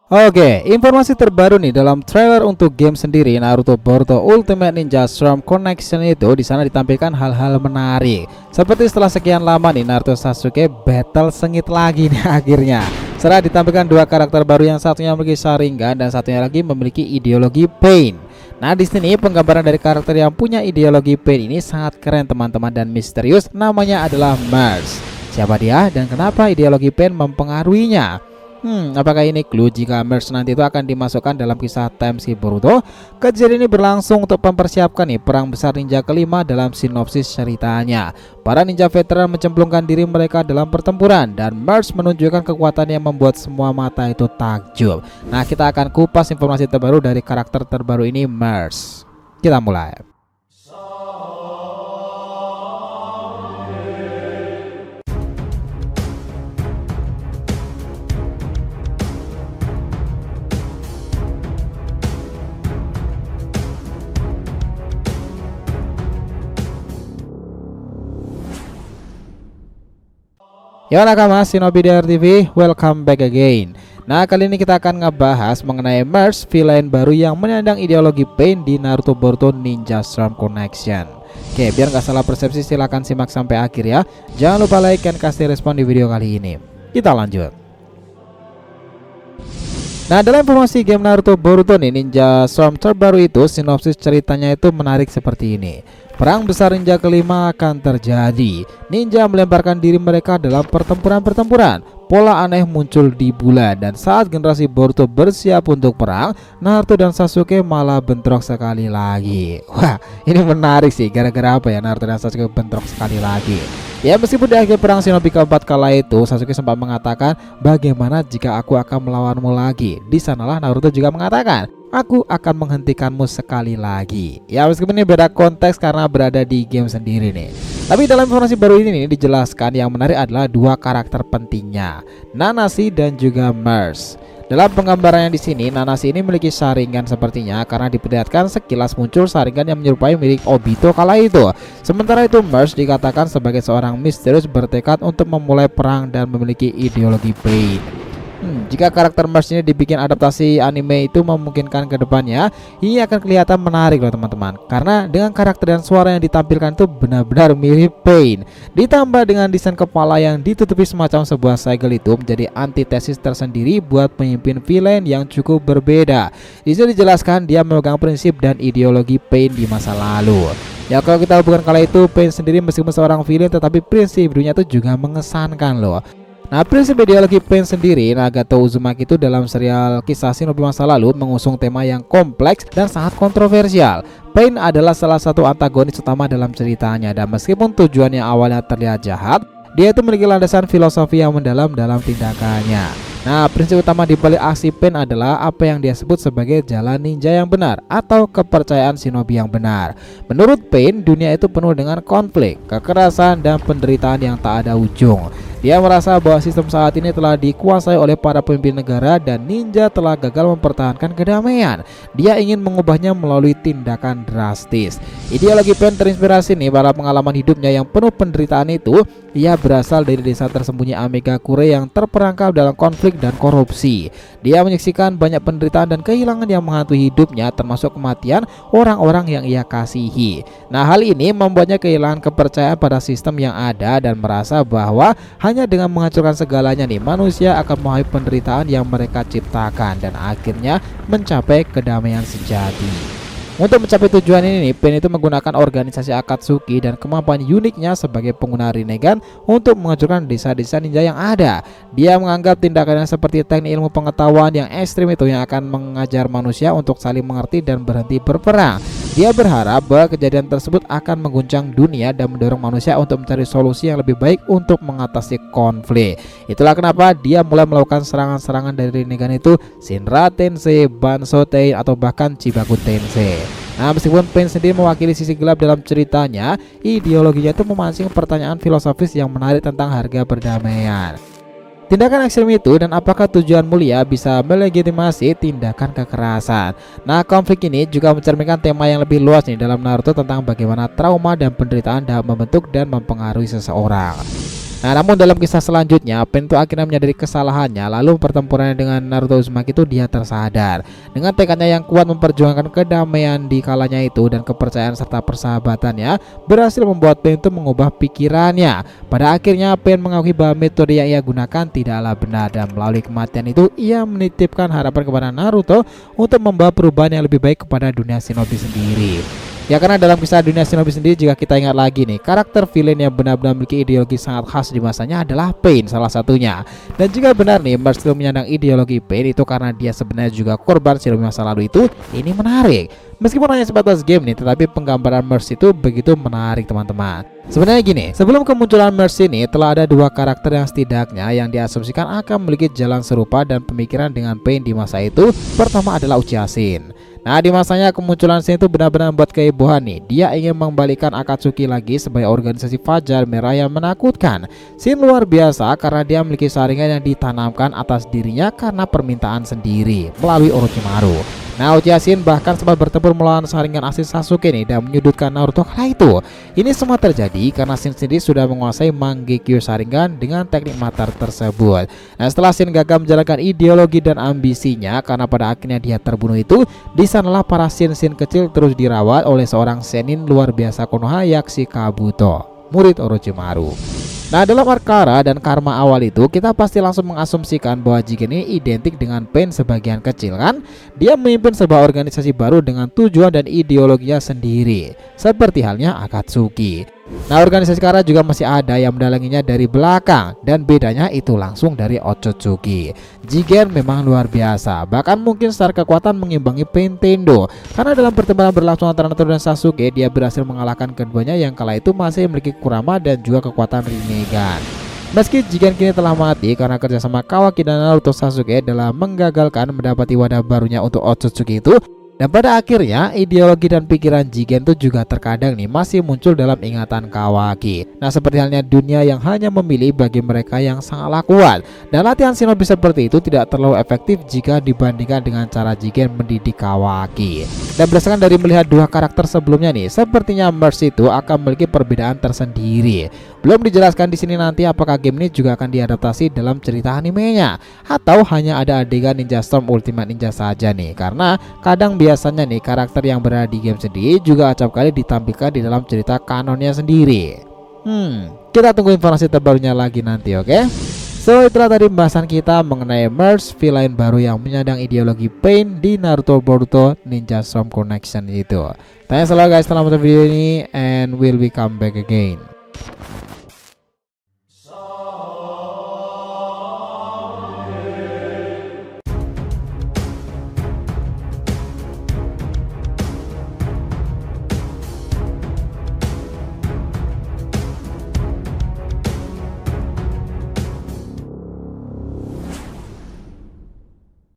Oke, informasi terbaru nih dalam trailer untuk game sendiri Naruto Boruto Ultimate Ninja Storm Connection itu di sana ditampilkan hal-hal menarik. Seperti setelah sekian lama nih Naruto Sasuke battle sengit lagi nih akhirnya. Serta ditampilkan dua karakter baru, yang satunya memiliki Sharingan dan satunya lagi memiliki ideologi Pain. Nah, di sini penggambaran dari karakter yang punya ideologi Pain ini sangat keren teman-teman dan misterius. Namanya adalah Mars. Siapa dia dan kenapa ideologi Pain mempengaruhinya? Apakah ini clue jika Mars nanti itu akan dimasukkan dalam kisah Time Skip Boruto? Kejadian ini berlangsung untuk mempersiapkan nih perang besar ninja kelima dalam sinopsis ceritanya. Para ninja veteran mencemplungkan diri mereka dalam pertempuran dan Mars menunjukkan kekuatan yang membuat semua mata itu takjub. Nah, kita akan kupas informasi terbaru dari karakter terbaru ini, Mars. Kita mulai. Yo nakama, Shinobi DR TV, welcome back again. Nah, kali ini kita akan ngebahas mengenai Mars, villain baru yang menyandang ideologi Pain di Naruto Boruto Ninja Storm Connection. Oke, biar nggak salah persepsi silahkan simak sampai akhir ya. Jangan lupa like dan kasih respon di video kali ini. Kita lanjut. Nah, dalam informasi game Naruto Boruto nih Ninja Storm terbaru itu, sinopsis ceritanya itu menarik seperti ini. Perang besar ninja kelima akan terjadi. Ninja melemparkan diri mereka dalam pertempuran-pertempuran. Pola aneh muncul di bulan, dan saat generasi Boruto bersiap untuk perang, Naruto dan Sasuke malah bentrok sekali lagi. Wah, ini menarik sih. Gara-gara apa ya Naruto dan Sasuke bentrok sekali lagi? Ya, meskipun di akhir perang Shinobi keempat kala itu Sasuke sempat mengatakan, bagaimana jika aku akan melawanmu lagi? Di sanalah Naruto juga mengatakan, aku akan menghentikanmu sekali lagi. Ya, meskipun ini beda konteks karena berada di game sendiri nih. Tapi dalam informasi baru ini nih, dijelaskan yang menarik adalah dua karakter pentingnya, Nanashi dan juga Mars. Dalam penggambarannya di sini, Nanashi ini memiliki Sharingan sepertinya karena diperlihatkan sekilas muncul Sharingan yang menyerupai milik Obito kala itu. Sementara itu Mars dikatakan sebagai seorang misterius bertekad untuk memulai perang dan memiliki ideologi Pain. Jika karakter Mars ini dibikin adaptasi anime itu memungkinkan ke depannya, ini akan kelihatan menarik loh teman-teman. Karena dengan karakter dan suara yang ditampilkan itu benar-benar mirip Pain. Ditambah dengan desain kepala yang ditutupi semacam sebuah segel itu menjadi antitesis tersendiri buat pemimpin villain yang cukup berbeda. Di sini dijelaskan dia memegang prinsip dan ideologi Pain di masa lalu. Ya, kalau kita hubungkan kala itu Pain sendiri meskipun seorang villain tetapi prinsip hidupnya itu juga mengesankan loh. Nah, prinsip ideologi Pain sendiri, Nagato Uzumaki itu dalam serial kisah Shinobi masa lalu mengusung tema yang kompleks dan sangat kontroversial. Pain adalah salah satu antagonis utama dalam ceritanya, dan meskipun tujuannya awalnya terlihat jahat, dia itu memiliki landasan filosofi yang mendalam dalam tindakannya. Nah, prinsip utama di balik aksi Pain adalah apa yang dia sebut sebagai jalan ninja yang benar atau kepercayaan shinobi yang benar. Menurut Pain, dunia itu penuh dengan konflik, kekerasan, dan penderitaan yang tak ada ujung. Dia merasa bahwa sistem saat ini telah dikuasai oleh para pemimpin negara dan ninja telah gagal mempertahankan kedamaian. Dia ingin mengubahnya melalui tindakan drastis. Ideologi Pain terinspirasi nih pada pengalaman hidupnya yang penuh penderitaan itu. Ia berasal dari desa tersembunyi Amigakure yang terperangkap dalam konflik dan korupsi. Dia menyaksikan banyak penderitaan dan kehilangan yang menghantui hidupnya, termasuk kematian orang-orang yang ia kasihi. Nah, hal ini membuatnya kehilangan kepercayaan pada sistem yang ada dan merasa bahwa hanya dengan menghancurkan segalanya nih manusia akan mengakhiri penderitaan yang mereka ciptakan dan akhirnya mencapai kedamaian sejati. Untuk mencapai tujuan ini nih, Pain itu menggunakan organisasi Akatsuki dan kemampuan uniknya sebagai pengguna Rinnegan untuk menghancurkan desa-desa ninja yang ada. Dia menganggap tindakannya seperti teknik ilmu pengetahuan yang ekstrim itu yang akan mengajar manusia untuk saling mengerti dan berhenti berperang. Dia berharap bahwa kejadian tersebut akan mengguncang dunia dan mendorong manusia untuk mencari solusi yang lebih baik untuk mengatasi konflik. Itulah kenapa dia mulai melakukan serangan-serangan dari Rinnegan itu Shinra Tensei, Banso Tensei, atau bahkan Chibaku Tensei. Nah, meskipun Pain sendiri mewakili sisi gelap dalam ceritanya, ideologinya itu memancing pertanyaan filosofis yang menarik tentang harga perdamaian. Tindakan ekstrem itu dan apakah tujuan mulia bisa melegitimasi tindakan kekerasan. Nah, konflik ini juga mencerminkan tema yang lebih luas nih dalam Naruto tentang bagaimana trauma dan penderitaan dapat membentuk dan mempengaruhi seseorang. Nah, namun dalam kisah selanjutnya, Pain itu akhirnya menyadari kesalahannya. Lalu pertempurannya dengan Naruto Uzumaki itu dia tersadar. Dengan tekadnya yang kuat memperjuangkan kedamaian di kalanya itu dan kepercayaan serta persahabatannya berhasil membuat Pain itu mengubah pikirannya. Pada akhirnya Pain mengakui bahwa metode yang ia gunakan tidaklah benar dan melalui kematian itu ia menitipkan harapan kepada Naruto untuk membawa perubahan yang lebih baik kepada dunia shinobi sendiri. Ya, karena dalam kisah dunia shinobi sendiri, jika kita ingat lagi nih, karakter villain yang benar-benar memiliki ideologi sangat khas di masanya adalah Pain salah satunya. Dan jika benar nih Mercy menyandang ideologi Pain itu karena dia sebenarnya juga korban shinobi masa lalu itu, ini menarik. Meskipun hanya sebatas game nih, tetapi penggambaran Mercy itu begitu menarik teman-teman. Sebenarnya gini, sebelum kemunculan Mercy ini telah ada dua karakter yang setidaknya yang diasumsikan akan memiliki jalan serupa dan pemikiran dengan Pain di masa itu. Pertama adalah Uchiha Shin. Nah, di masanya kemunculan Shin itu benar-benar membuat kehebohan nih. Dia ingin mengembalikan Akatsuki lagi sebagai organisasi Fajar Merah yang menakutkan. Shin luar biasa karena dia memiliki saringan yang ditanamkan atas dirinya karena permintaan sendiri melalui Orochimaru. Nah, Uchiha Shin bahkan sempat bertempur melawan saringan asli Sasuke nih dan menyudutkan Naruto kala itu. Ini semua terjadi karena Shin sendiri sudah menguasai Mangekyo Sharingan dengan teknik matar tersebut. Nah, setelah Shin gagal menjalankan ideologi dan ambisinya karena pada akhirnya dia terbunuh itu, di sanalah para Shin kecil terus dirawat oleh seorang Sennin luar biasa Konoha Yaksi Kabuto, murid Orochimaru. Nah, dalam Arkara dan Karma awal itu kita pasti langsung mengasumsikan bahwa Jigen ini identik dengan Pain sebagian kecil kan. Dia memimpin sebuah organisasi baru dengan tujuan dan ideologinya sendiri, seperti halnya Akatsuki. Nah, organisasi Kara juga masih ada yang mendalanginya dari belakang, dan bedanya itu langsung dari Otsutsuki. Jigen memang luar biasa, bahkan mungkin secara kekuatan mengimbangi Pain Tendo, karena dalam pertempuran berlangsung antara Naruto dan Sasuke dia berhasil mengalahkan keduanya yang kala itu masih memiliki Kurama dan juga kekuatan Rinnegan. Meski Jigen kini telah mati karena kerjasama Kawaki dan Naruto Sasuke dalam menggagalkan mendapati wadah barunya untuk Otsutsuki itu. Dan pada akhirnya ideologi dan pikiran Jigen itu juga terkadang nih masih muncul dalam ingatan Kawaki. Nah, seperti halnya dunia yang hanya memilih bagi mereka yang sangatlah kuat. Dan latihan shinobi seperti itu tidak terlalu efektif jika dibandingkan dengan cara Jigen mendidik Kawaki. Dan berdasarkan dari melihat dua karakter sebelumnya nih, sepertinya Mercy itu akan memiliki perbedaan tersendiri. Belum dijelaskan di sini nanti apakah game ini juga akan diadaptasi dalam cerita animenya atau hanya ada adegan Ninja Storm Ultimate Ninja saja nih, karena kadang biasanya nih karakter yang berada di game sendiri juga acap kali ditampilkan di dalam cerita kanonnya sendiri. Kita tunggu informasi terbarunya lagi nanti, oke? So, itulah tadi pembahasan kita mengenai Mercy, villain baru yang menyandang ideologi Pain di Naruto Boruto Ninja Storm Connection itu. Thanks a lot guys telah menonton video ini, and we'll be come back again.